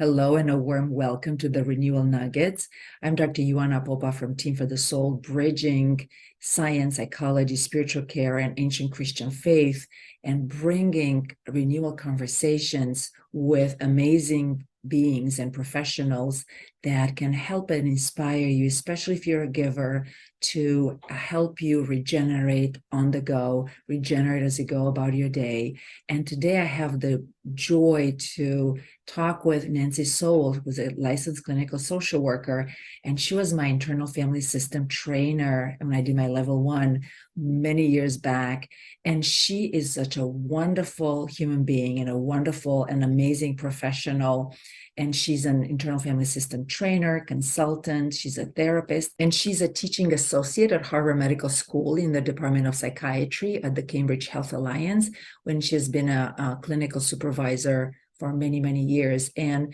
Hello and a warm welcome to the Renewal Nuggets. I'm Dr. Ioana from Team for the Soul, bridging science, psychology, spiritual care, and ancient Christian faith, and bringing renewal conversations with amazing beings and professionals that can help and inspire you, especially if you're a giver, to help you regenerate on the go, regenerate as you go about your day. And today I have the joy to talk with Nancy Sowell, who's a licensed clinical social worker, and she was my internal family system trainer when I did my level 1 many years back. And she is such a wonderful human being and a wonderful and amazing professional. And she's an internal family system trainer, consultant, she's a therapist, and she's a teaching associate at Harvard Medical School in the Department of Psychiatry at the Cambridge Health Alliance, when she has been a clinical supervisor for many, many years. And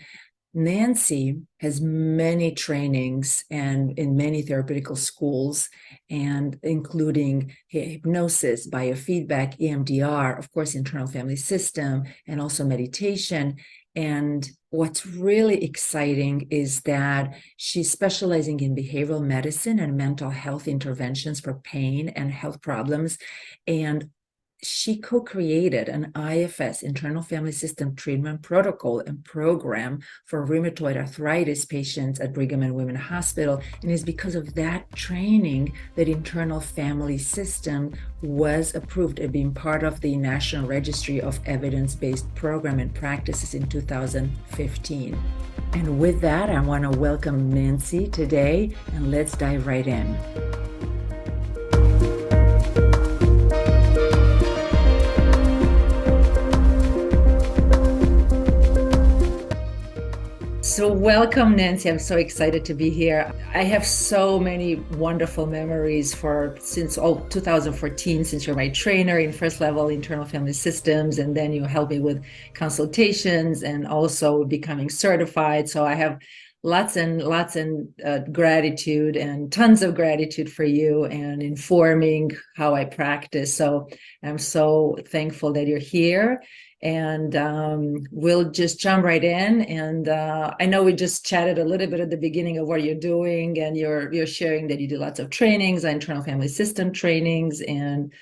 Nancy has many trainings and in many therapeutical schools, and including hypnosis, biofeedback, EMDR, of course, internal family system, and also meditation. And what's really exciting is that she's specializing in behavioral medicine and mental health interventions for pain and health problems. And she co-created an IFS, internal family system treatment protocol and program for rheumatoid arthritis patients at Brigham and Women's Hospital. And it's because of that training that internal family system was approved and being part of the National Registry of Evidence-Based Program and Practices in 2015. And with that, I want to welcome Nancy today, and let's dive right in. So welcome, Nancy. I'm so excited to be here. I have so many wonderful memories since 2014, since you're my trainer in first level internal family systems, and then you help me with consultations and also becoming certified. So I have lots and gratitude and tons of gratitude for you and informing how I practice. So I'm so thankful that you're here. And we'll just jump right in. And I know we just chatted a little bit at the beginning of what you're doing, and you're sharing that you do lots of trainings, internal family system trainings, and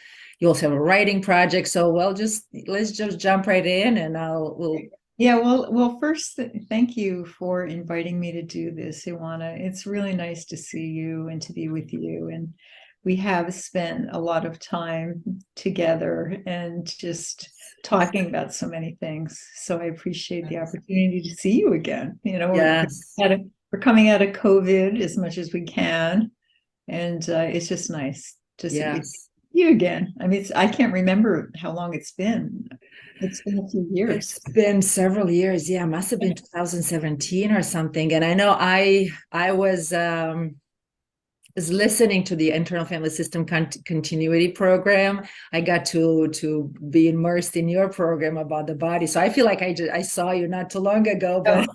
you also have a writing project. So let's just jump right in, and Well, first, thank you for inviting me to do this, Ioana. It's really nice to see you and to be with you. And we have spent a lot of time together and just talking about so many things. So I appreciate the opportunity to see you again. yes. We're coming out of COVID as much as we can. And it's just nice to see you again. I mean, I can't remember how long it's been. It's been a few years. It's been several years. Yeah, must have been 2017 or something. And I know I was listening to the internal family system continuity program. I got to be immersed in your program about the body. So I feel like I saw you not too long ago, but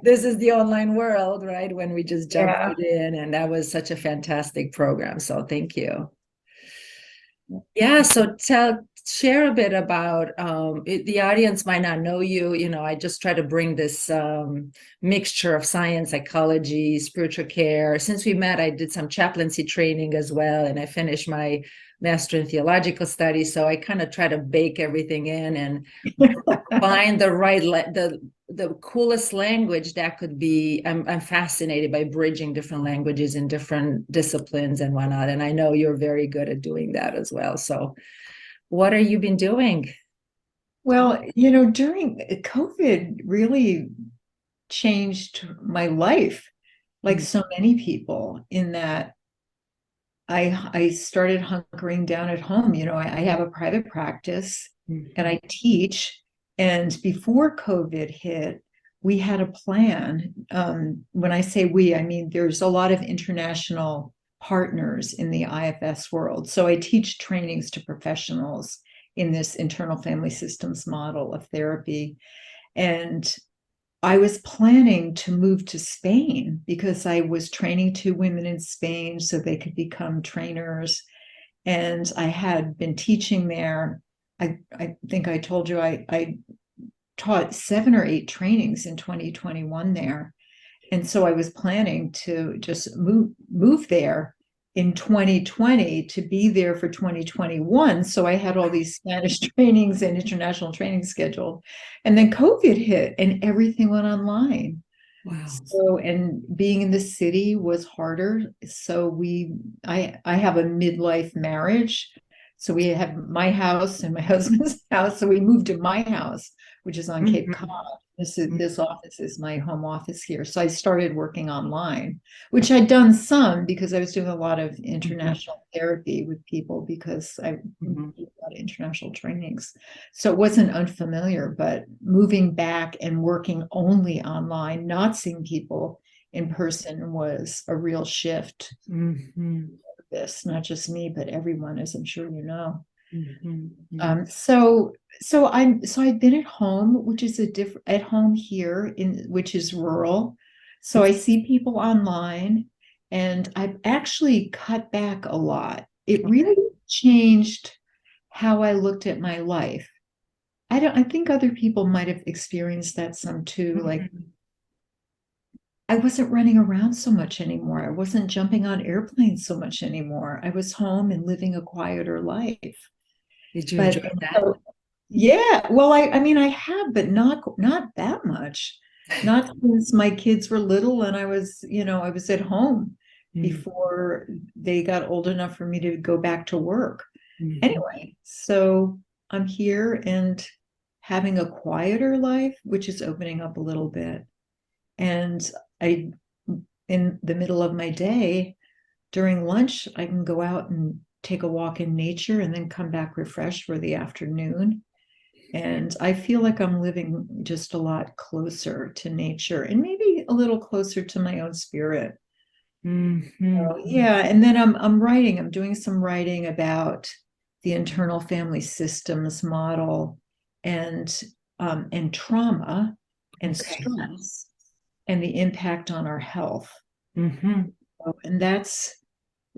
this is the online world, right? When we just jumped right in, and that was such a fantastic program. So thank you. Yeah, so share a bit about the audience might not know you. I just try to bring this mixture of science, psychology, spiritual care. Since we met, I did some chaplaincy training as well, and I finished my master in theological studies. So I kind of try to bake everything in and find the right the coolest language that could be. I'm fascinated by bridging different languages in different disciplines and whatnot, and I know you're very good at doing that as well. So what have you been doing? Well, during COVID really changed my life, like so many people, in that I started hunkering down at home. I have a private practice and I teach. And before COVID hit, we had a plan. When I say we, I mean there's a lot of international partners in the IFS world. So I teach trainings to professionals in this internal family systems model of therapy. And I was planning to move to Spain because I was training 2 women in Spain so they could become trainers. And I had been teaching there. I think I told you I taught 7 or 8 trainings in 2021 there. And so I was planning to just move there in 2020 to be there for 2021. So I had all these Spanish trainings and international trainings scheduled. And then COVID hit and everything went online. Wow. So, and being in the city was harder. So I have a midlife marriage. So we have my house and my husband's house. So we moved to my house, which is on Cape Cod. This office is my home office here. So I started working online, which I'd done some because I was doing a lot of international therapy with people because I do a lot of international trainings. So it wasn't unfamiliar, but moving back and working only online, not seeing people in person was a real shift. This, not just me, but everyone, as I'm sure you know. So I've been at home, which is at home here which is rural. So I see people online, and I've actually cut back a lot. It really changed how I looked at my life. I think other people might have experienced that some too. Like I wasn't running around so much anymore. I wasn't jumping on airplanes so much anymore. I was home and living a quieter life. Did you But enjoy that? yeah, well, I mean, I have, but not that much. Not since my kids were little and I was at home before they got old enough for me to go back to work. Anyway, so I'm here and having a quieter life, which is opening up a little bit. And in the middle of my day, during lunch, I can go out and take a walk in nature and then come back refreshed for the afternoon. And I feel like I'm living just a lot closer to nature and maybe a little closer to my own spirit. So, yeah, and then I'm doing some writing about the internal family systems model and trauma and stress and the impact on our health. And that's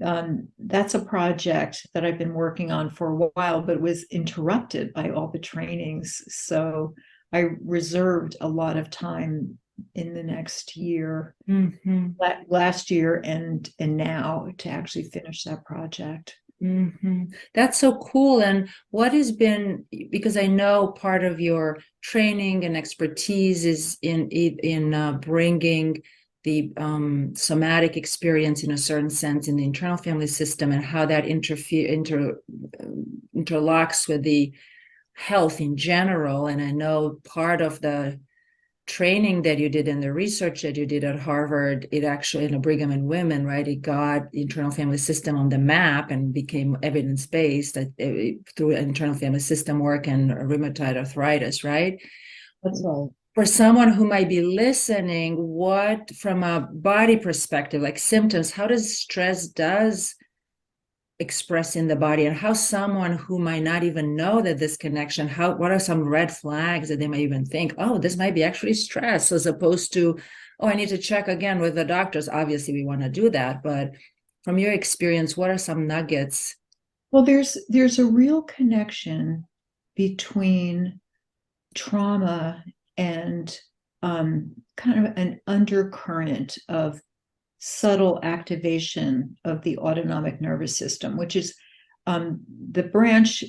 a project that I've been working on for a while, but was interrupted by all the trainings. So I reserved a lot of time in the next year, last year and now, to actually finish that project. That's so cool. And what has been, because I know part of your training and expertise is in bringing the somatic experience in a certain sense in the internal family system and how that interlocks with the health in general. And I know part of the training that you did and the research that you did at Harvard, it actually, in Brigham and Women, right, it got the internal family system on the map and became evidence-based through internal family system work and rheumatoid arthritis, right? That's right. For someone who might be listening, what, from a body perspective, like symptoms, how does stress express in the body, and how someone who might not even know that this connection, what are some red flags that they might even think, oh, this might be actually stress, as opposed to, oh, I need to check again with the doctors. Obviously we want to do that, but from your experience, what are some nuggets? Well, there's a real connection between trauma and kind of an undercurrent of subtle activation of the autonomic nervous system, which is a branch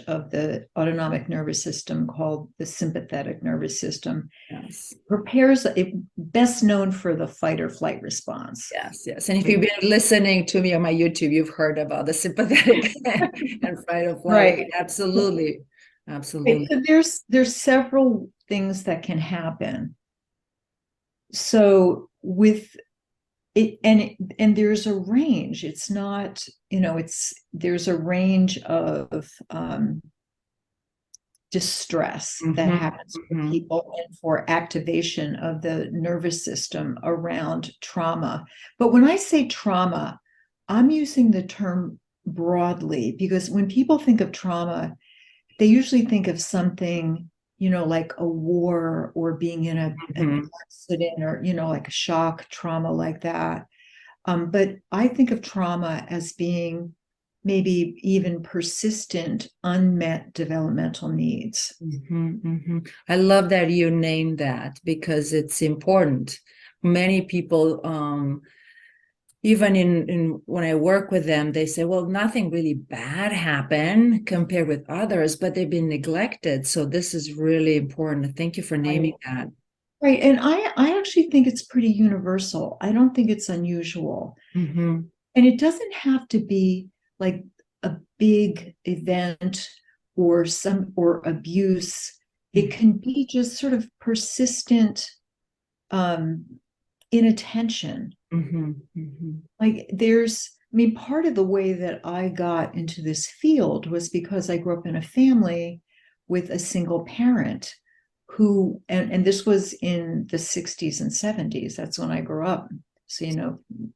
of the autonomic nervous system called the sympathetic nervous system. Yes. Prepares it, best known for the fight or flight response. Yes. And if you've been listening to me on my YouTube, you've heard about the sympathetic and fight or flight. Right. Absolutely. So there's several things that can happen. So with it, and there's a range. It's not, there's a range of distress that happens for people and for activation of the nervous system around trauma. But when I say trauma, I'm using the term broadly because when people think of trauma, they usually think of something, like a war or being in an accident or, like a shock trauma like that. But I think of trauma as being maybe even persistent unmet developmental needs. I love that you named that because it's important. Many people, even in when I work with them, they say, well, nothing really bad happened compared with others, but they've been neglected. So this is really important. Thank you for naming that. Right. And I actually think it's pretty universal. I don't think it's unusual. Mm-hmm. And it doesn't have to be like a big event or abuse. It can be just sort of persistent inattention. Like part of the way that I got into this field was because I grew up in a family with a single parent who, and this was in the 60s and 70s. That's when I grew up. So,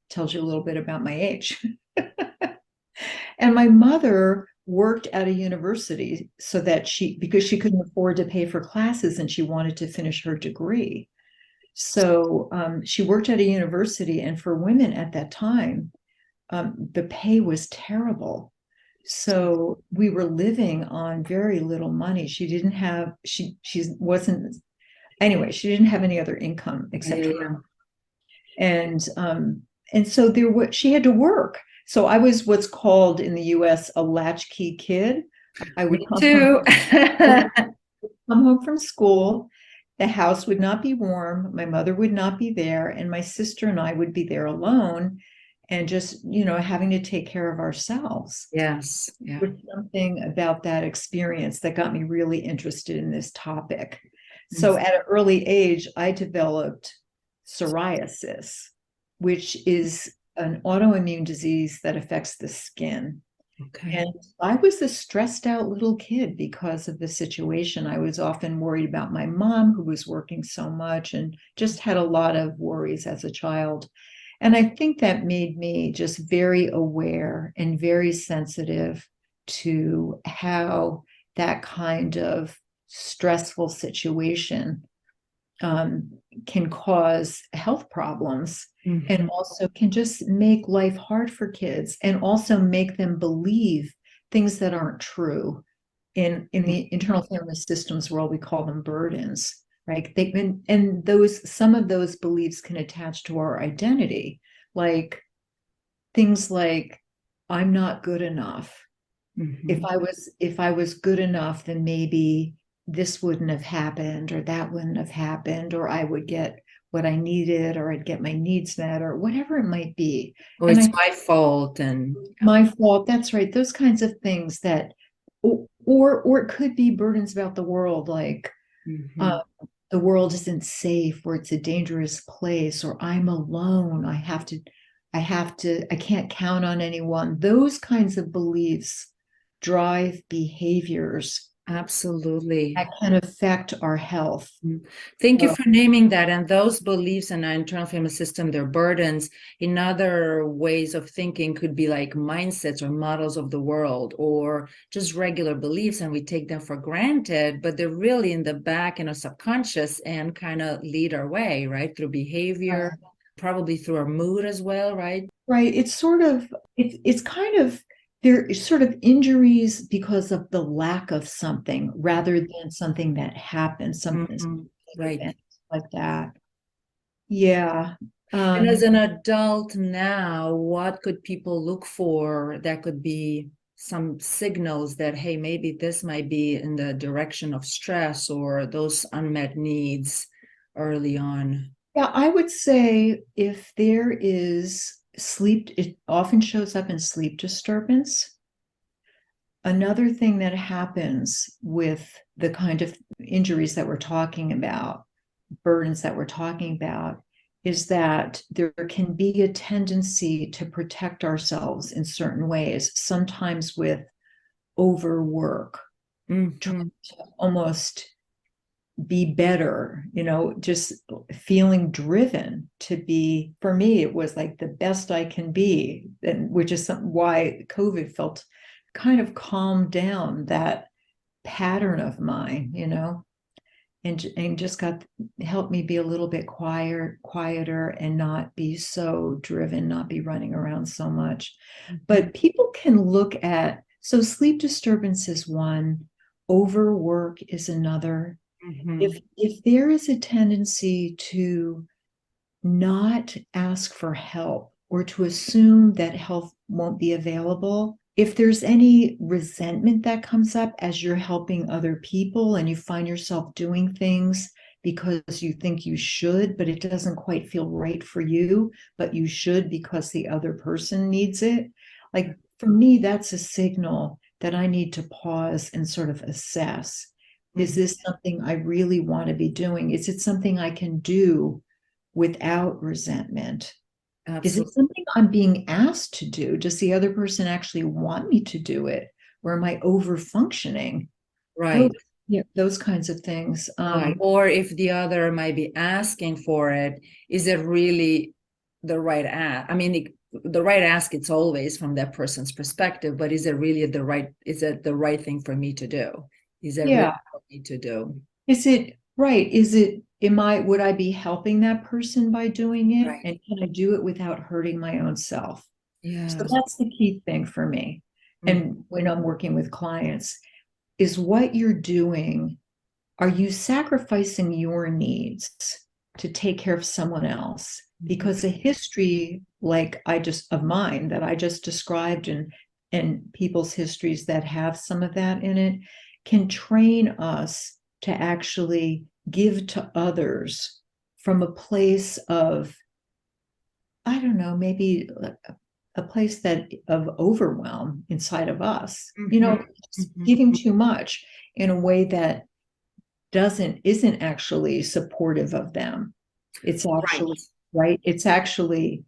tells you a little bit about my age. And my mother worked at a university because she couldn't afford to pay for classes and she wanted to finish her degree. So she worked at a university, and for women at that time, the pay was terrible. So we were living on very little money. She didn't have she wasn't anyway. She didn't have any other income except her. And so she had to work. So I was what's called in the U.S. a latchkey kid. I would come home from school. The house would not be warm. My mother would not be there. And my sister and I would be there alone and just, having to take care of ourselves. Yes. Yeah. There's something about that experience that got me really interested in this topic. So at an early age, I developed psoriasis, which is an autoimmune disease that affects the skin. Okay. And I was a stressed out little kid because of the situation. I was often worried about my mom, who was working so much, and just had a lot of worries as a child. And I think that made me just very aware and very sensitive to how that kind of stressful situation can cause health problems and also can just make life hard for kids and also make them believe things that aren't true. In the internal family systems world, we call them burdens, right? Some of those beliefs can attach to our identity, like things like, I'm not good enough. If I was good enough, then maybe this wouldn't have happened or that wouldn't have happened, or I would get what I needed, or I'd get my needs met, or whatever it might be. Or it's my fault and my fault. That's right. Those kinds of things that, or it could be burdens about the world, like the world isn't safe, or it's a dangerous place, or I'm alone. I can't count on anyone. Those kinds of beliefs drive behaviors. Absolutely. That can affect our health. Thank you for naming that. And those beliefs in our internal family system, their burdens, in other ways of thinking could be like mindsets or models of the world or just regular beliefs, and we take them for granted, but they're really in the back in our subconscious and kind of lead our way, right? Through behavior, probably through our mood as well, right? Right. It's kind of, they're sort of injuries because of the lack of something rather than something that happened, something right like that. Yeah. And as an adult now, what could people look for that could be some signals that, hey, maybe this might be in the direction of stress or those unmet needs early on? Yeah, I would say if there is sleep, it often shows up in sleep disturbance. Another thing that happens with the kind of injuries that we're talking about, burdens that we're talking about, is that there can be a tendency to protect ourselves in certain ways, sometimes with overwork, trying to almost be better, just feeling driven to be. For me, it was like the best I can be, and which is why COVID felt kind of calmed down that pattern of mine. and just got helped me be a little bit quieter and not be so driven, not be running around so much. But people can look at, so sleep disturbance is one, overwork is another. If there is a tendency to not ask for help or to assume that help won't be available, if there's any resentment that comes up as you're helping other people and you find yourself doing things because you think you should, but it doesn't quite feel right for you, but you should because the other person needs it. Like for me, that's a signal that I need to pause and sort of assess. Is this something I really want to be doing? Is it something I can do without resentment? Is it Absolutely. something I'm being asked to do? Does the other person actually want me to do it? Or am I over functioning? Those, Right. yeah, those kinds of things. Right. Or if the other might be asking for it, is it really the right ask? I mean, the right ask, it's always from that person's perspective, but is it really is it the right thing for me to do? Is it really Yeah. what I need to do? Is it right? Would I be helping that person by doing it? Right. And can I do it without hurting my own self? So Yeah. that's the key thing for me. Mm. And when I'm working with clients, is what you're doing, are you sacrificing your needs to take care of someone else? Because a history like I just of mine that I just described and people's histories that have some of that in it can train us to actually give to others from a place of, I don't know, maybe a place that of overwhelm inside of us, just giving too much in a way that isn't actually supportive of them. It's Right. actually, right, it's actually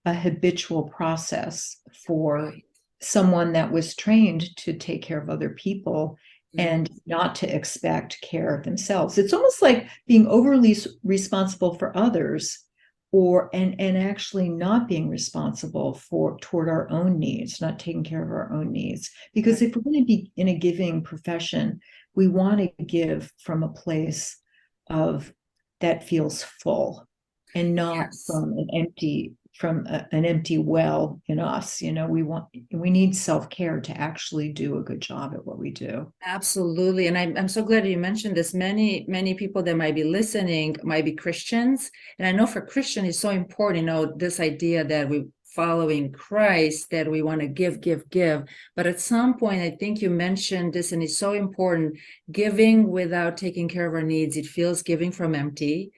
a habitual process for Right. someone that was trained to take care of other people Yeah. and not to expect care of themselves. It's almost like being overly responsible for others, and actually not being responsible for toward our own needs, not taking care of our own needs. Because Right. if we're going to be in a giving profession, we want to give from a place of that feels full and not Yes. from an empty well in us. We need self-care to actually do a good job at what we do. Absolutely. And I'm so glad you mentioned this. Many people that might be listening might be Christians. And I know for Christian, it's so important, this idea that we following Christ, that we want to give, give, give. But at some point, I think you mentioned this, and it's so important, giving without taking care of our needs. It feels giving from empty.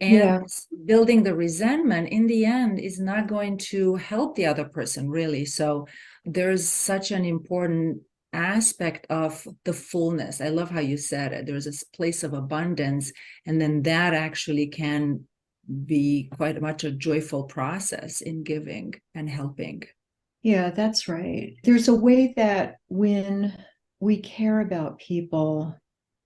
And Yeah. building the resentment in the end is not going to help the other person, really. So there's such an important aspect of the fullness. I love how you said it. There's this place of abundance, and then that actually can be quite much a joyful process in giving and helping. Yeah, that's right. There's a way that when we care about people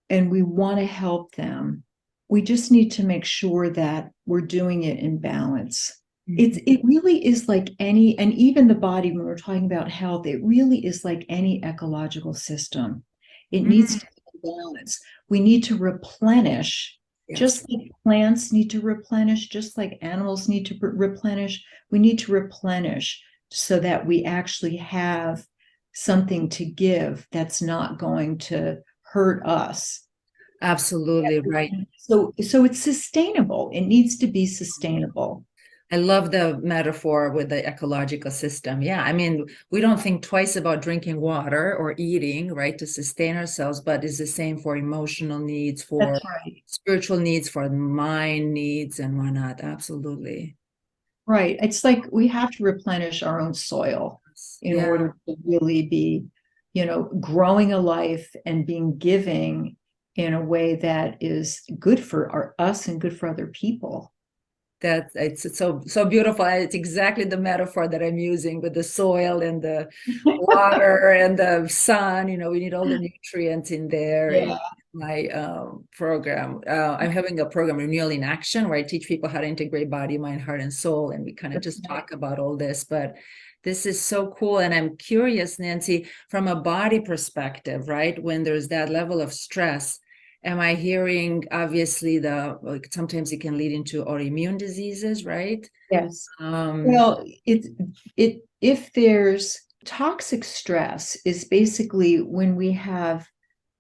and we want to help them, we just need to make sure that we're doing it in balance. It really is like any, and even the body, when we're talking about health, it really is like any ecological system. It needs to be in balance. We need to replenish, Yes, just like plants need to replenish, just like animals need to replenish. We need to replenish so that we actually have something to give that's not going to hurt us. absolutely right. So it's sustainable. It needs to be sustainable. I love the metaphor with the ecological system. Yeah, I mean, we don't think twice about drinking water or eating, right, to sustain ourselves, but it's the same for emotional needs, for That's right. spiritual needs, for mind needs, and whatnot. Absolutely. Right. It's like we have to replenish our own soil in Yeah. order to really be, growing a life and being giving in a way that is good for us and good for other people. That it's so beautiful. It's exactly the metaphor that I'm using with the soil and the water and the sun. We need all the nutrients in there. In Yeah, my program, I'm having a program, Renewal in Action, where I teach people how to integrate body, mind, heart, and soul, and we kind of that's just right. talk about all this. But this is so cool, and I'm curious, Nancy, from a body perspective, right? When there's that level of stress, Am I hearing, obviously, like sometimes it can lead into autoimmune diseases, right? Yes. Um, Well, if there's toxic stress is basically when we have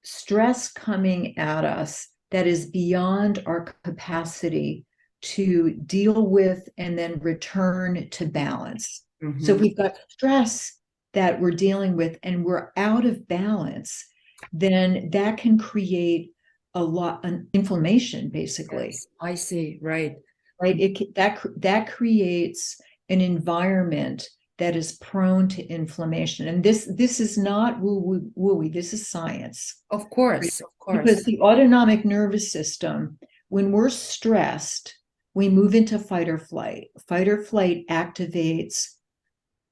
stress coming at us that is beyond our capacity to deal with and then return to balance. So if mhm. we've got stress that we're dealing with and we're out of balance, then that can create an inflammation, basically, Yes, I see. Right. right? That creates an environment that is prone to inflammation. And this is not woo-woo, this is science. Of course, of Because course. the autonomic nervous system, when we're stressed, we move into fight or flight. Fight or flight activates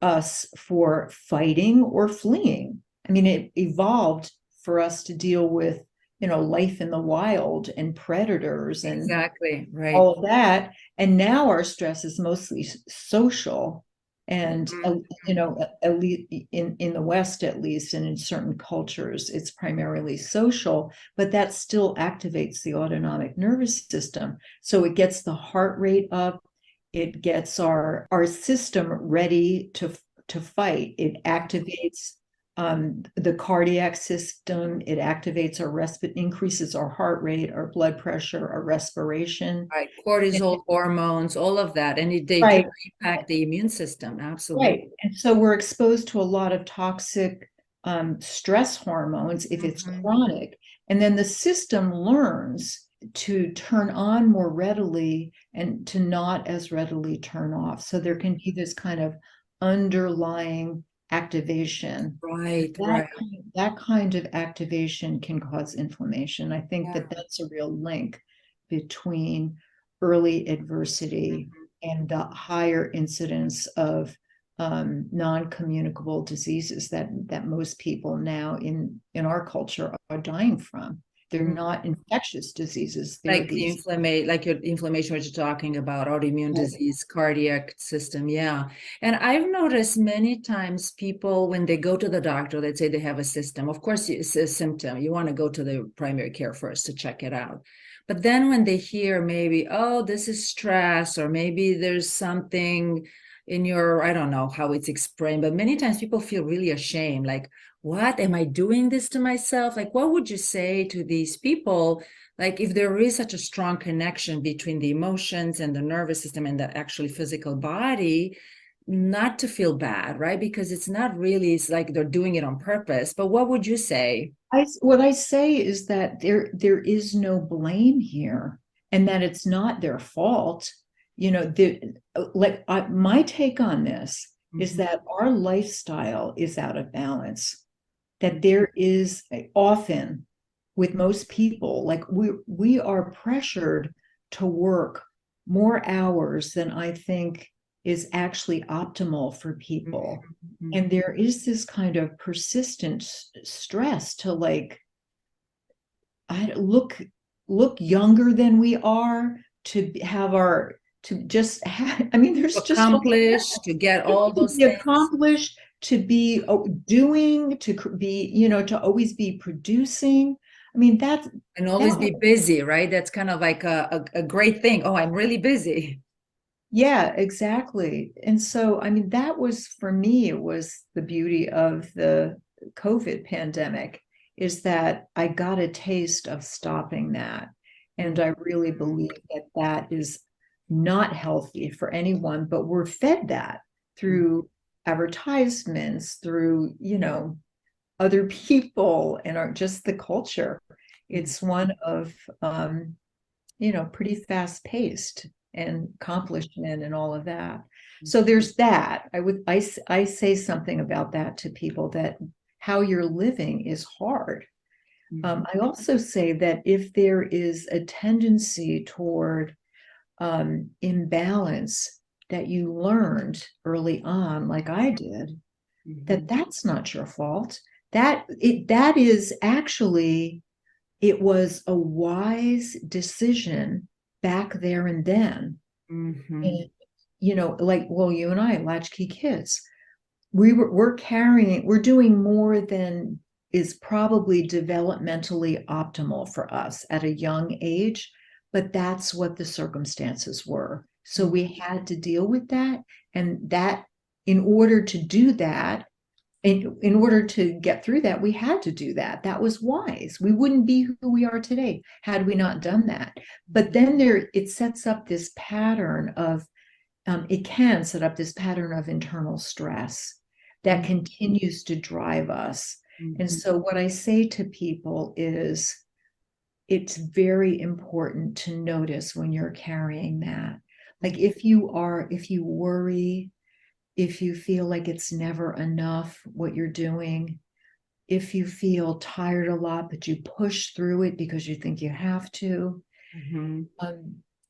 us for fighting or fleeing. I mean, it evolved for us to deal with, life in the wild and predators and Exactly. Right. all of that. And now our stress is mostly social. And, Mhm. at least in the West, at least, and in certain cultures, it's primarily social, but that still activates the autonomic nervous system. So it gets the heart rate up, it gets our system ready to fight. It activates the cardiac system. It activates increases our heart rate, our blood pressure, our respiration. Right. Cortisol, hormones, all of that. And they do Right, impact the immune system. Absolutely. right. And so we're exposed to a lot of toxic stress hormones if it's Mhm. chronic. And then the system learns to turn on more readily and to not as readily turn off. So there can be this kind of underlying activation. Right, That, right. that kind of activation can cause inflammation. I think Yeah. that that's a real link between early adversity Mhm. and the higher incidence of non-communicable diseases that most people now in our culture are dying from. They're Mhm. not infectious diseases. They're Like the these. like your inflammation, what you're talking about, autoimmune disease, cardiac system. Yeah. And I've noticed many times people, when they go to the doctor, let's say they have a system, of course, it's a symptom. You want to go to the primary care first to check it out. But then when they hear maybe, oh, this is stress, or maybe there's something in your, I don't know how it's explained, but many times people feel really ashamed. Like, what am I doing this to myself? Like, what would you say to these people? Like, if there is such a strong connection between the emotions and the nervous system and the actually physical body, not to feel bad, right? Because it's not really, it's like they're doing it on purpose. But what would you say? What I say is that there is no blame here, and that it's not their fault. My take on this is Mhm. that our lifestyle is out of balance. That there is often, with most people, like we are pressured to work more hours than I think is actually optimal for people. Mhm. And there is this kind of persistent stress to, like, I look younger than we are, to have our to just have, I mean, there's just Accomplish, to get all to those be things accomplished, to be doing, to be, to always be producing. I mean, and always that be busy, right? That's kind of like a great thing. Oh, I'm really busy. yeah, exactly. And so, I mean, that was, for me, it was the beauty of the COVID pandemic, is that I got a taste of stopping that. And I really believe that that is not healthy for anyone, but we're fed that through advertisements, through, other people, and just the culture. Mhm. It's one of, pretty fast paced and accomplishment and all of that. So there's that. I say something about that to people, that how you're living is hard. Mhm. I also say that if there is a tendency toward imbalance that you learned early on, like I did, that Mhm. that's not your fault. That is actually, it was a wise decision back there and then. Mhm. And, like, well, you and I, latchkey kids, we're doing more than is probably developmentally optimal for us at a young age, but that's what the circumstances were. So we had to deal with that. And that, in order to do that, in order to get through that, we had to do that. That was wise. We wouldn't be who we are today had we not done that. But then it sets up this pattern of, it can set up this pattern of internal stress that continues to drive us. And so what I say to people is, it's very important to notice when you're carrying that. Like if you worry, if you feel like it's never enough what you're doing, if you feel tired a lot, but you push through it because you think you have to,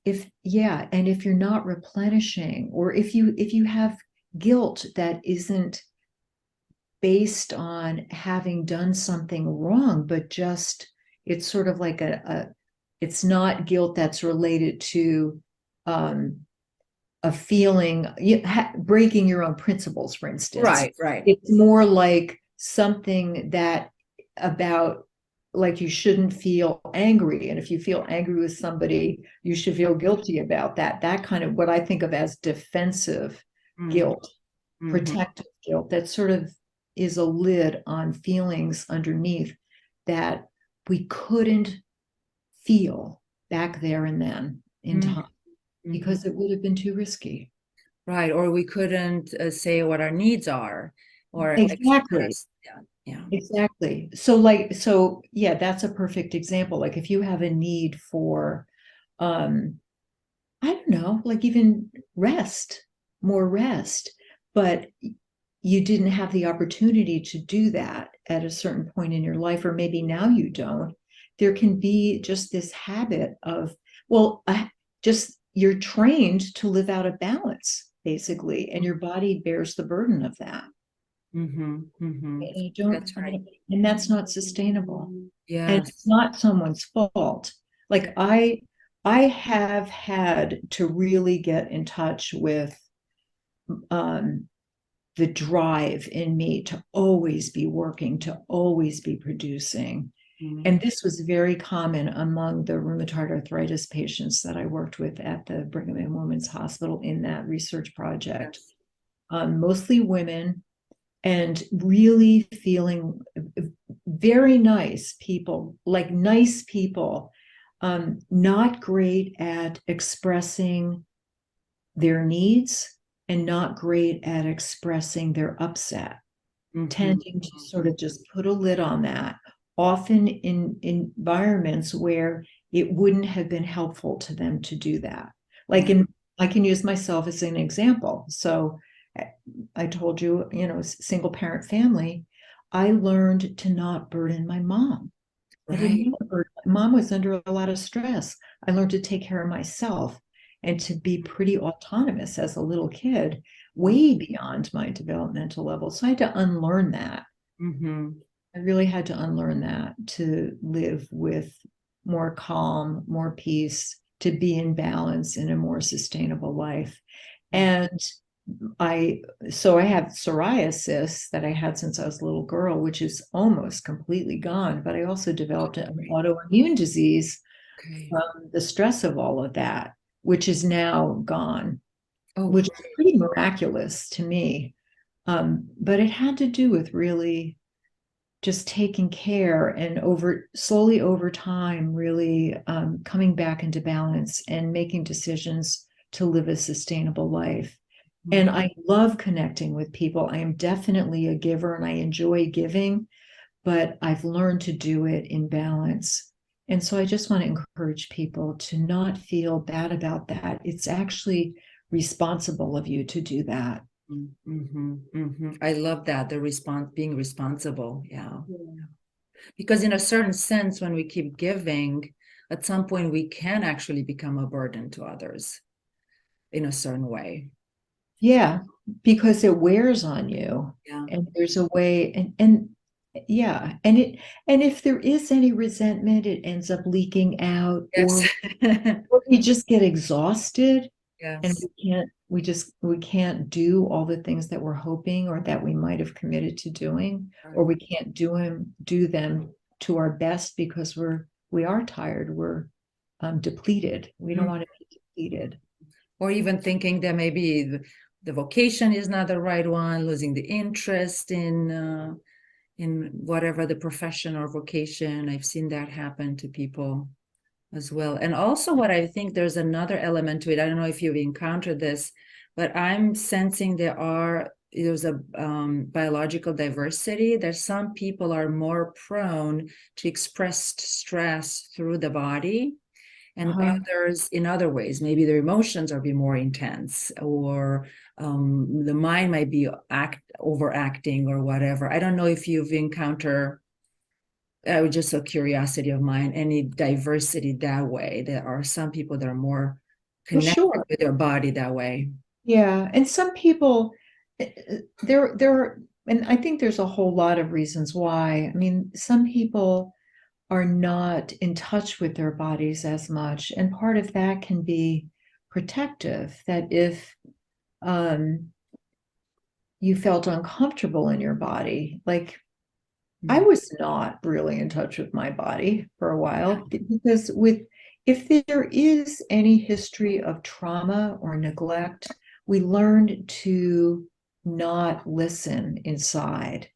if you're not replenishing, or if you have guilt that isn't based on having done something wrong, but just it's sort of like it's not guilt that's related to a feeling, breaking your own principles, for instance. Right. It's more like something that about, like, you shouldn't feel angry. And if you feel angry with somebody, you should feel guilty about that. That kind of what I think of as defensive guilt, protective guilt, that sort of is a lid on feelings underneath that we couldn't feel back there and then in time, because it would have been too risky. Right. Or we couldn't say what our needs are, or exactly. Yeah. Exactly. Yeah, that's a perfect example. Like if you have a need for, I don't know, like even more rest, but you didn't have the opportunity to do that at a certain point in your life, or maybe now you don't. There can be just this habit of, just you're trained to live out of balance, basically, and your body bears the burden of that. That's right. And that's not sustainable. Yes. And it's not someone's fault. Like I have had to really get in touch with the drive in me to always be working, to always be producing. And this was very common among the rheumatoid arthritis patients that I worked with at the Brigham and Women's Hospital in that research project. Mostly women, and really feeling very nice people, not great at expressing their needs and not great at expressing their upset, tending to sort of just put a lid on that, often in environments where it wouldn't have been helpful to them to do that. I can use myself as an example. So I told you, single parent family, I learned to not burden my mom. Right. Mom was under a lot of stress. I learned to take care of myself and to be pretty autonomous as a little kid, way beyond my developmental level. So I had to unlearn that. I really had to unlearn that to live with more calm, more peace, to be in balance in a more sustainable life. And I have psoriasis that I had since I was a little girl, which is almost completely gone. But I also developed an autoimmune disease from the stress of all of that, which is now gone, which is pretty miraculous to me. But it had to do with really just taking care and slowly over time, really coming back into balance and making decisions to live a sustainable life. And I love connecting with people. I am definitely a giver and I enjoy giving, but I've learned to do it in balance. And so I just want to encourage people to not feel bad about that. It's actually responsible of you to do that. I love that, being responsible. Yeah. Because in a certain sense, when we keep giving, at some point we can actually become a burden to others in a certain way. Yeah, because it wears on you. Yeah. And there's a way, and if there is any resentment, it ends up leaking out. Yes. Or you just get exhausted. And Yes. we can't do all the things that we're hoping or that we might have committed to doing, or Right. we can't do them to our best because we are tired. We're depleted. We don't Mm. want to be depleted. Or even thinking that maybe the vocation is not the right one, losing the interest in whatever the profession or vocation. I've seen that happen to people as well. And also, what I think there's another element to it. I don't know if you've encountered this, but I'm sensing there's a biological diversity that some people are more prone to express stress through the body, and Uh-huh. others in other ways. Maybe their emotions are be more intense, or the mind might be overacting or whatever. I don't know if you've encountered, just a curiosity of mine, any diversity that way. There are some people that are more Well, connected sure. with their body that way. Yeah. And some people, and I think there's a whole lot of reasons why. I mean, some people are not in touch with their bodies as much. And part of that can be protective, that if um, you felt uncomfortable in your body, like I Mm. was not really in touch with my body for a while because if there is any history of trauma or neglect, we learned to not listen inside.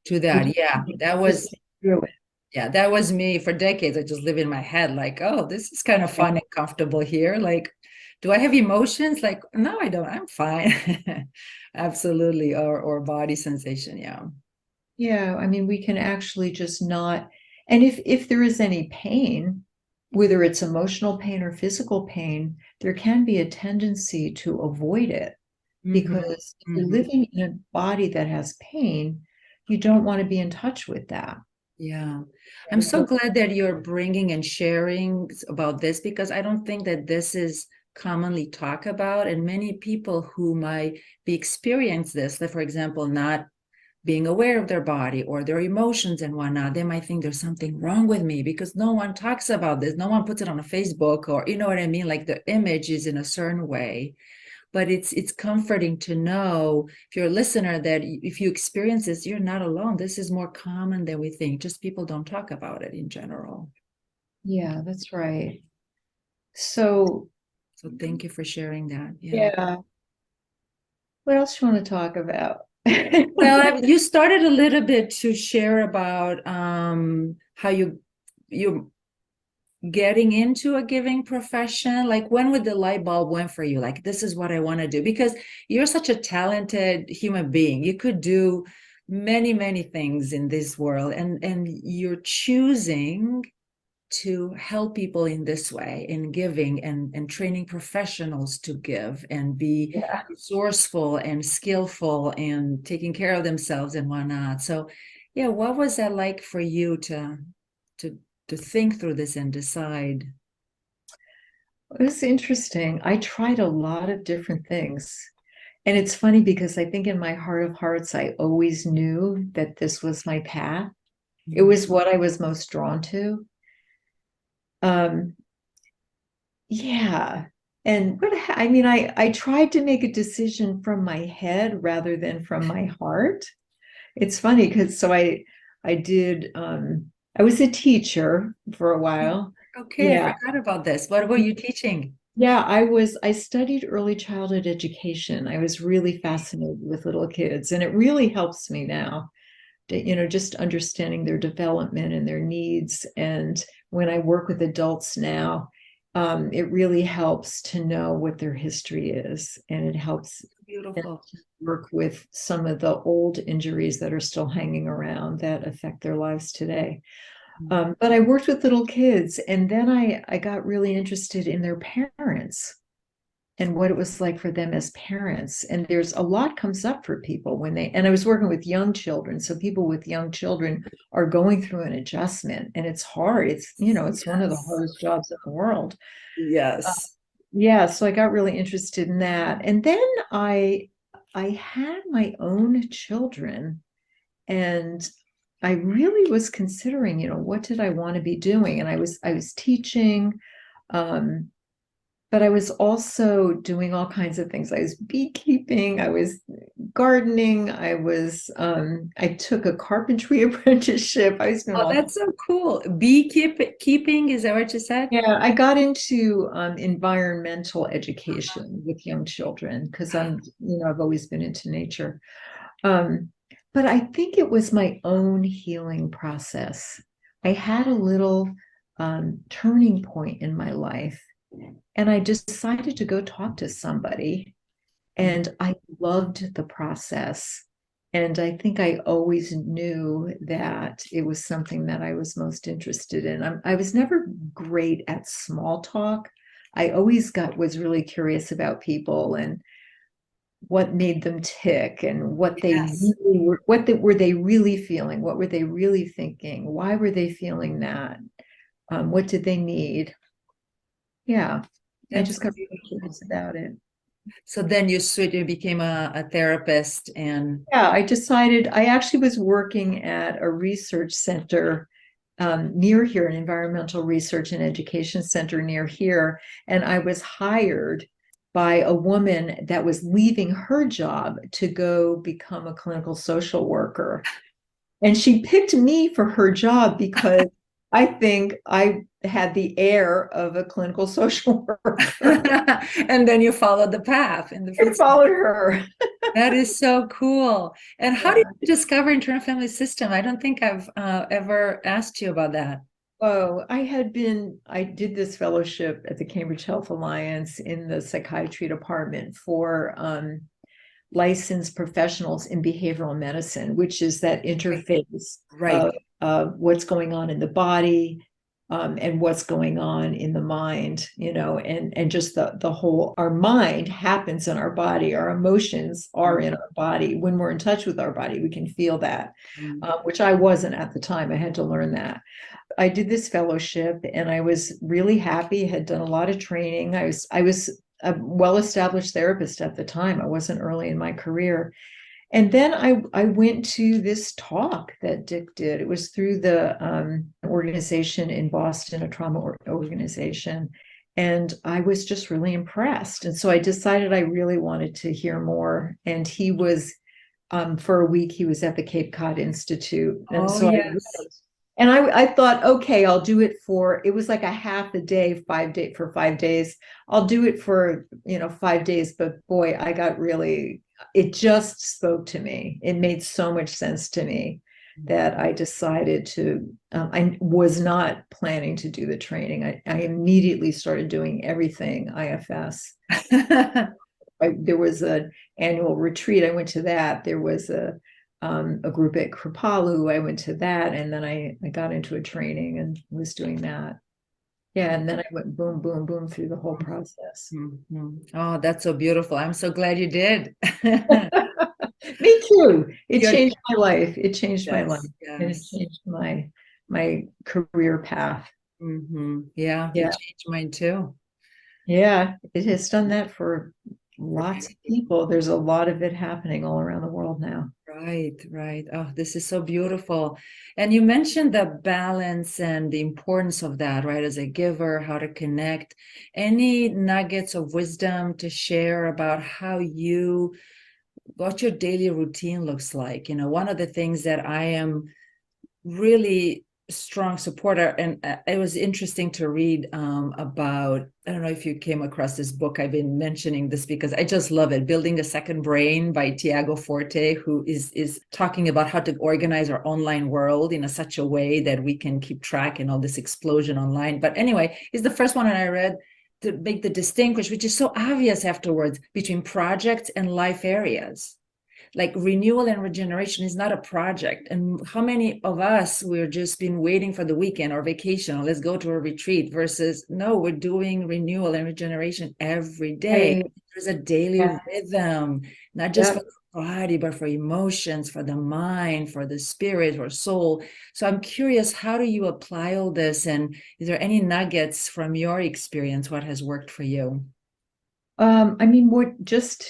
To We that, just, yeah, just get through it. that was me for decades. I just live in my head, like, oh, this is kind of Yeah. fun and comfortable here. Like, do I have emotions? Like, no, I don't. I'm fine. Absolutely. Or body sensation, yeah. Yeah, I mean, we can actually just not, and if there is any pain, whether it's emotional pain or physical pain, there can be a tendency to avoid it Hmm. because if you're Hmm. living in a body that has pain, you don't want to be in touch with that. Yeah. I'm And so so, glad that you're bringing and sharing about this, because I don't think that this is commonly talked about. And many people who might be experience this, like for example, not being aware of their body or their emotions and whatnot, they might think there's something wrong with me because no one talks about this. No one puts it on a Facebook, or you know what I mean? Like the image is in a certain way. But it's comforting to know, if you're a listener, that if you experience this, you're not alone. This is more common than we think. Just people don't talk about it in general. yeah, that's right. So, So thank you for sharing that. Yeah. yeah, what else do you want to talk about? Well, you started a little bit to share about how you getting into a giving profession. Like, when would the light bulb went for you? Like, this is what I want to do, because you're such a talented human being. You could do many, many things in this world, and you're choosing to help people in this way, in giving and training professionals to give and be Yeah. resourceful and skillful and taking care of themselves and whatnot. So yeah, what was that like for you to to think through this and decide? It was interesting. I tried a lot of different things. And it's funny because I think in my heart of hearts, I always knew that this was my path. It Mhm. was what I was most drawn to. Um, yeah. And I mean, I tried to make a decision from my head rather than from my heart. It's funny because I did I was a teacher for a while. Okay, I Yeah. forgot about this. What were you teaching? Yeah, I studied early childhood education. I was really fascinated with little kids, and it really helps me now to, just understanding their development and their needs. And when I work with adults now, it really helps to know what their history is, and it helps Beautiful. work with some of the old injuries that are still hanging around that affect their lives today. But I worked with little kids, and then I got really interested in their parents and what it was like for them as parents. And there's a lot comes up for people and I was working with young children. So people with young children are going through an adjustment, and it's hard. It's one of the Yes. hardest jobs in the world. Uh, Yes. yeah. So I got really interested in that. And then I had my own children, and I really was considering, what did I want to be doing? And I was teaching. Um, but I was also doing all kinds of things. I was beekeeping, I was gardening, I took a carpentry apprenticeship. I was doing Oh, all. that's so cool. Beekeeping, is that what you said? Yeah, I got into environmental education with young children because I've always been into nature. Um, but I think it was my own healing process. I had a little turning point in my life, and I decided to go talk to somebody, Mm. and I loved the process. And I think I always knew that it was something that I was most interested in. I was never great at small talk. I always was really curious about people and what made them tick and Yes. were they really feeling? What were they really thinking? Why were they feeling that? What did they need? Yeah, I That's just got really beautiful. curious about it. So then you became a therapist and Yeah, I actually was working at a research center near here, an environmental research and education center near here. And I was hired by a woman that was leaving her job to go become a clinical social worker. And she picked me for her job because I think I had the air of a clinical social worker. and then you followed the path in the I footsteps. followed her. That is so cool. And how did Yeah. you discover internal family system? I don't think I've ever asked you about that. Oh, I did this fellowship at the Cambridge Health Alliance in the psychiatry department for licensed professionals in behavioral medicine, which is that interface Right. of what's going on in the body, and what's going on in the mind, and just the whole, our mind happens in our body, our emotions are in our body. When we're in touch with our body, we can feel that, Mhm. which I wasn't at the time. I had to learn that. I did this fellowship and I was really happy, had done a lot of training. I was a well-established therapist at the time. I wasn't early in my career. And then I went to this talk that Dick did. It was through the organization in Boston, a trauma organization. And I was just really impressed. And so I decided I really wanted to hear more. And he was, for a week, he was at the Cape Cod Institute. And Oh, so yes. I thought, okay, I'll do it it was like a half a day, 5 day for 5 days. I'll do it for, 5 days. But boy, it just spoke to me. It made so much sense to me that I decided I was not planning to do the training. I immediately started doing everything IFS. There was an annual retreat. I went to that. There was a group at Kripalu. I went to that, and then I got into a training and was doing that. Yeah, and then I went boom, boom, boom through the whole process. Mhm. Oh, that's so beautiful. I'm so glad you did. Me too. It You're, changed my life. It changed my life, yes, and it yes. changed my career path. Yeah, it Yeah, changed mine too. yeah, it has done that for lots of people. There's a lot of it happening all around the world now. Right, right. Oh, this is so beautiful. And you mentioned the balance and the importance of that, right? As a giver, how to connect. Any nuggets of wisdom to share about what your daily routine looks like? One of the things that I am really strong supporter, and it was interesting to read about, I don't know if you came across this book. I've been mentioning this because I just love it, Building a Second Brain by Tiago Forte, who is talking about how to organize our online world in such a way that we can keep track in all this explosion online. But anyway, it's the first one that I read to make the distinguish, which is so obvious afterwards, between projects and life areas. Like renewal and regeneration is not a project. And how many of us, we're just been waiting for the weekend or vacation, or let's go to a retreat, versus no, we're doing renewal and regeneration every day. Right. There's a daily Yeah. rhythm, not just for Yep. the body, but for emotions, for the mind, for the spirit or soul. So I'm curious, how do you apply all this? And is there any nuggets from your experience? What has worked for you? I mean, what just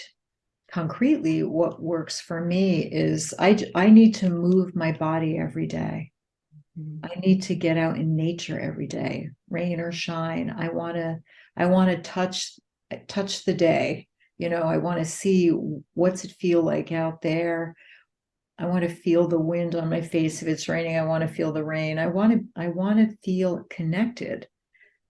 concretely, what works for me is I need to move my body every day. Mhm. I need to get out in nature every day, rain or shine. I want to touch the day. I want to see what's it feel like out there. I want to feel the wind on my face. If it's raining, I want to feel the rain. I want to feel connected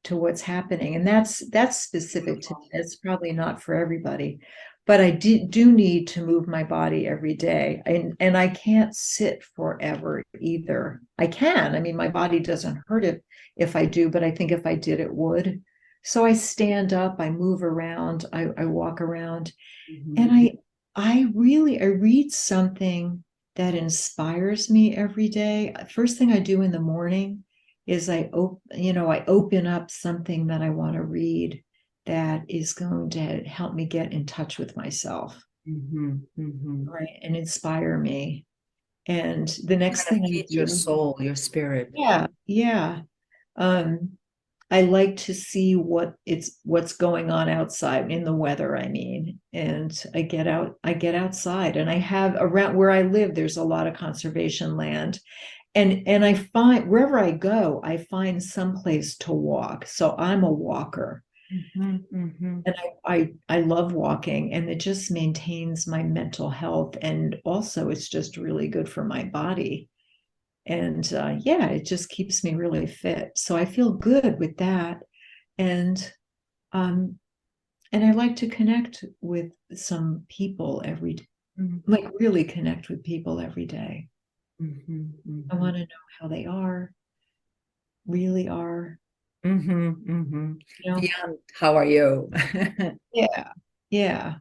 to what's happening. And that's specific to me. It's probably not for everybody. But I do need to move my body every day. And I can't sit forever either. I can. I mean, my body doesn't hurt it if I do, but I think if I did, it would. So I stand up, I move around, I walk around, and I read something that inspires me every day. First thing I do in the morning is I open up something that I want to read that is going to help me get in touch with myself, right, and inspire me. And the next Kind of thing I feeds your do, soul, your spirit. yeah. Um, I like to see what's going on outside in the weather, I mean. And I get outside, and I have around where I live, there's a lot of conservation land. And I find wherever I go, I find some place to walk. So I'm a walker. And I love walking, and it just maintains my mental health. And also it's just really good for my body. And yeah, it just keeps me really fit. So I feel good with that. And um, and I like to connect with some people every day, like really connect with people every day. I want to know how they are, really are, you know? Beyond, how are you? Yeah, yeah.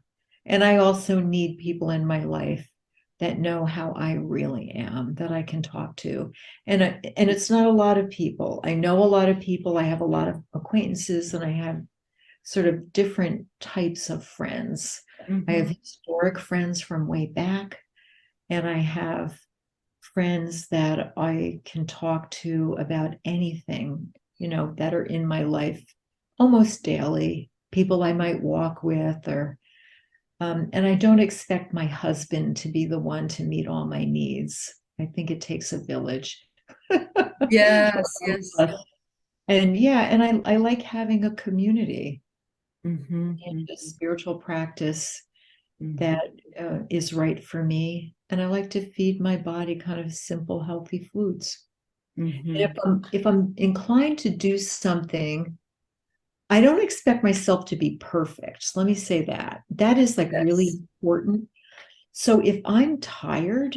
And I also need people in my life that know how I really am, that I can talk to. And it's not a lot of people. I know a lot of people. I have a lot of acquaintances, and I have sort of different types of friends. I have historic friends from way back, and I have friends that I can talk to about anything, that are in my life almost daily, people I might walk with, or and I don't expect my husband to be the one to meet all my needs. I think it takes a village. Yes, yes. And yeah, and I like having a community and Mm-hmm. a spiritual practice Mm-hmm. that is right for me. And I like to feed my body kind of simple, healthy foods. And Mm-hmm. if I'm inclined to do something, I don't expect myself to be perfect. So let me say that. That is like really Yes. important. So if I'm tired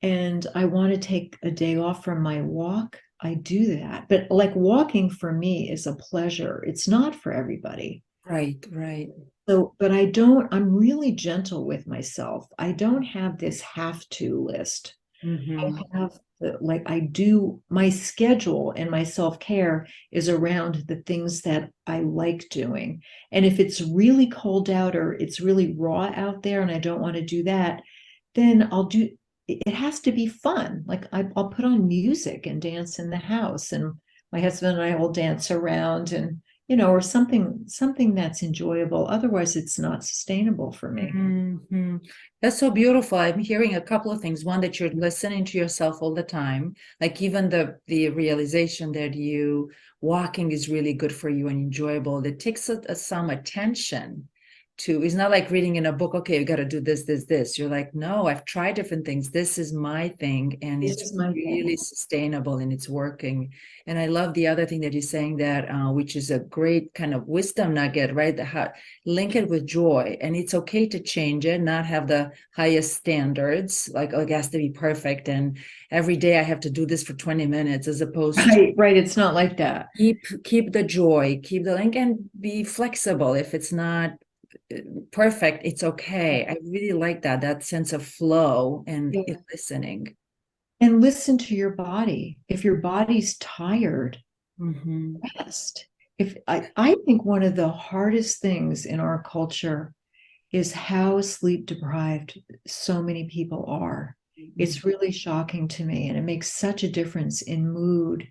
and I want to take a day off from my walk, I do that. But like walking for me is a pleasure. It's not for everybody. Right, right. So, but I'm really gentle with myself. I don't have this have to list. I Mm-hmm. have like I do my schedule, and my self-care is around the things that I like doing. And if it's really cold out or it's really raw out there and I don't want to do that, then it has to be fun. Like I'll put on music and dance in the house, and my husband and I will dance around, and or something that's enjoyable. Otherwise, it's not sustainable for me. That's so beautiful. I'm hearing a couple of things. One, that you're listening to yourself all the time. Like even the realization that you walking is really good for you and enjoyable. That takes some attention to. It's not like reading in a book. Okay, you got to do this, this, this. You're like, no, I've tried different things. This is my thing, and This it's is my really thing. sustainable and it's working. And I love the other thing that you're saying, that which is a great kind of wisdom nugget, right? Link it with joy, and it's okay to change it, not have the highest standards, like, oh, it has to be perfect and every day I have to do this for 20 minutes, as opposed to Right, right. It's not like that. keep the joy, keep the link, and be flexible. If it's not perfect, it's okay. I really like that sense of flow and Yeah. listening. And listen to your body. If your body's tired, Mm-hmm. rest. If I think one of the hardest things in our culture is how sleep deprived so many people are. It's really shocking to me, and it makes such a difference in mood,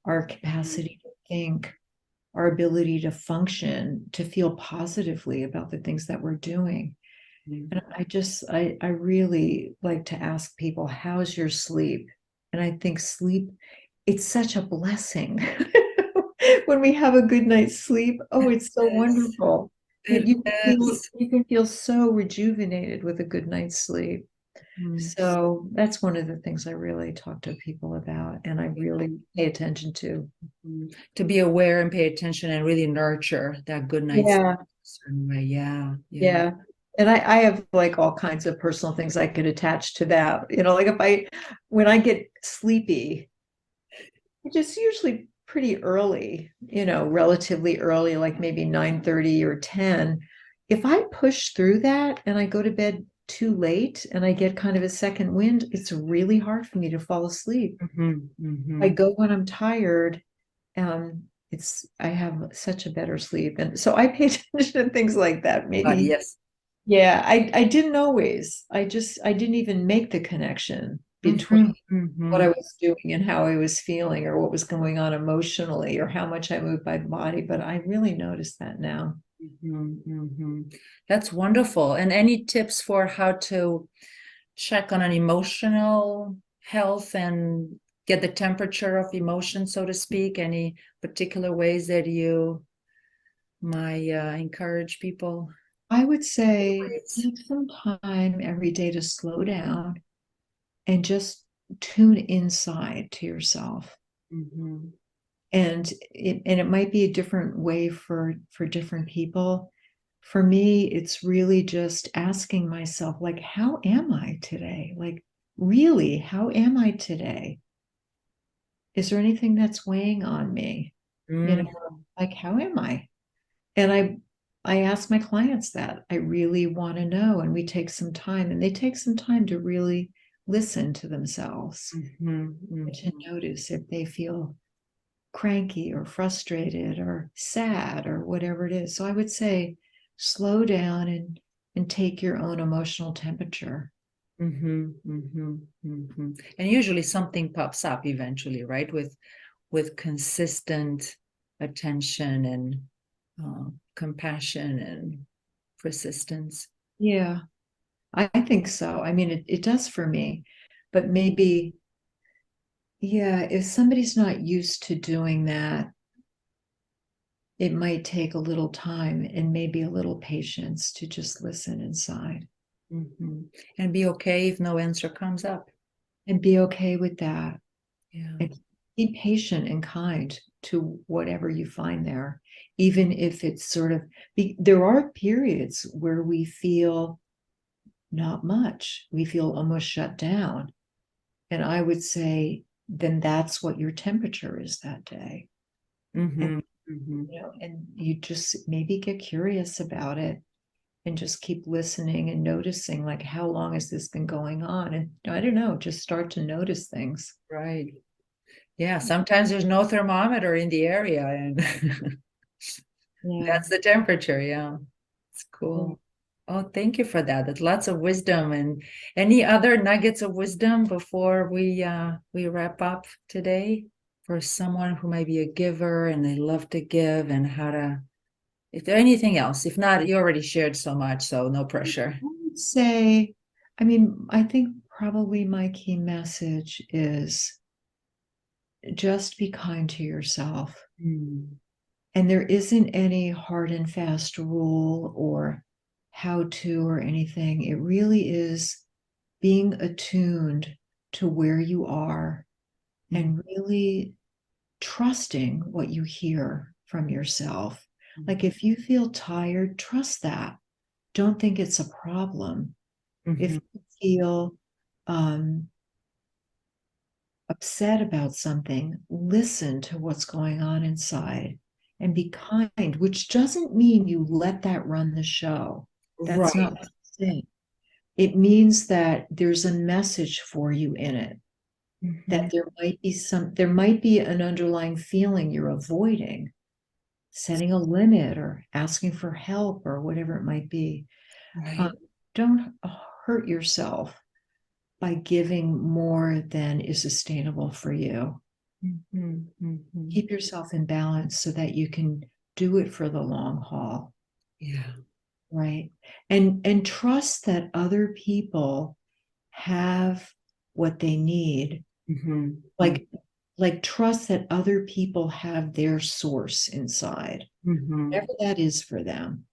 our capacity to think, our ability to function, to feel positively about the things that we're doing. Mm-hmm. And I really like to ask people, how's your sleep? And I think sleep, it's such a blessing. when we have a good night's sleep, oh, it's so Yes, wonderful. it is. You can feel so rejuvenated with a good night's sleep. Mm. So that's one of the things I really talk to people about and I really pay attention to. To be aware and pay attention and really nurture that good night's sleep Yeah, in a certain way. Yeah, yeah. yeah. And I have like all kinds of personal things I could attach to that. Like when I get sleepy, which is usually pretty early, relatively early, like maybe 9:30 or 10. If I push through that and I go to bed too late and I get kind of a second wind, it's really hard for me to fall asleep. I Mm-hmm. go when I'm tired, I have such a better sleep. And so I pay attention to things like that. Maybe, Yes. yeah, I didn't always. I didn't even make the connection between Mm-hmm. what Mm-hmm. I was doing and how I was feeling or what was going on emotionally or how much I moved my body, but I really notice that now. Mm-hmm. That's wonderful. And any tips for how to check on an emotional health and get the temperature of emotion, so to speak? Any particular ways that you might encourage people? I would say Ways. take some time every day to slow down and just tune inside to yourself. Mm-hmm. And it might be a different way for different people. For me, it's really just asking myself, like, how am I today? Like, really, how am I today? Is there anything that's weighing on me? You know, Mm-hmm. like, how am I? And I ask my clients that. I really want to know, and we take some time, and they take some time to really listen to themselves and to Mm-hmm. notice if they feel cranky or frustrated or sad or whatever it is. So I would say slow down and take your own emotional temperature. Mm-hmm. Mm-hmm. Mm-hmm. And usually something pops up eventually, right? With consistent attention and compassion and persistence. Yeah, I think so. I mean, it does for me, but maybe, yeah, if somebody's not used to doing that, it might take a little time and maybe a little patience to just listen inside Mm-hmm. And be okay if no answer comes up. and be okay with that. Yeah. And be patient and kind to whatever you find there, even if it's sort of, there are periods where we feel not much, we feel almost shut down. And I would say, then that's what your temperature is that day. And, Mm-hmm. Mm-hmm. and you just maybe get curious about it and just keep listening and noticing, like, how long has this been going on? And I don't know, just start to notice things. Right. Yeah. Sometimes there's no thermometer in the area, and Yeah. that's the temperature. Yeah. It's cool. Oh, thank you for that. That's lots of wisdom. And any other nuggets of wisdom before we wrap up today for someone who might be a giver and they love to give and how to, if there anything else, if not, you already shared so much, so no pressure. I would say, I mean, I think probably my key message is just be kind to yourself. Mm, And there isn't any hard and fast rule or how to or anything. It really is being attuned to where you are mm, and really trusting what you hear from yourself. Like if you feel tired, trust that. Don't think it's a problem. If mhm, you feel um, upset about something, listen to what's going on inside and be kind, which doesn't mean you let that run the show. That's not right. what I'm saying. It means that there's a message for you in it, that Mhm, there might be an underlying feeling you're avoiding, setting a limit or asking for help or whatever it might be. Um, right. don't hurt yourself by giving more than is sustainable for you. Mhm, mhm. Keep yourself in balance so that you can do it for the long haul, Yeah. right? And trust that other people have what they need. Mhm, mm, Like like trust that other people have their source inside, whatever that is for them.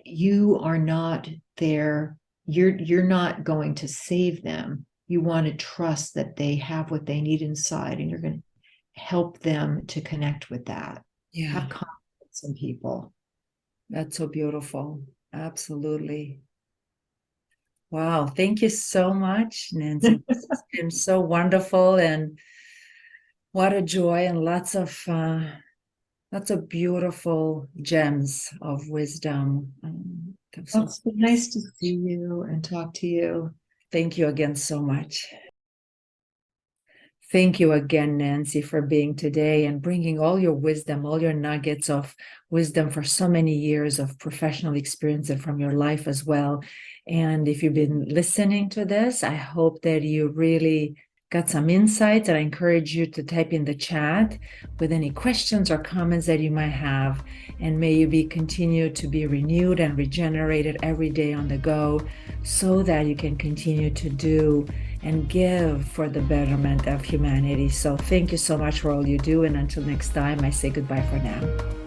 You are not there. You're not going to save them. You want to trust that they have what they need inside, and you're going to help them to connect with that. Yeah, Have confidence in people. that's so beautiful. Absolutely. Wow. Thank you so much, Nancy. This has been so wonderful, and what a joy, and lots of beautiful gems of wisdom. Well, it's been nice to see you and talk to you. Thank you again so much. Thank you again, Nancy, for being today and bringing all your wisdom, all your nuggets of wisdom for so many years of professional experience and from your life as well. And if you've been listening to this, I hope that you really got some insights, and I encourage you to type in the chat with any questions or comments that you might have. And may you be continue to be renewed and regenerated every day on the go, so that you can continue to do and give for the betterment of humanity. So thank you so much for all you do. And until next time, I say goodbye for now.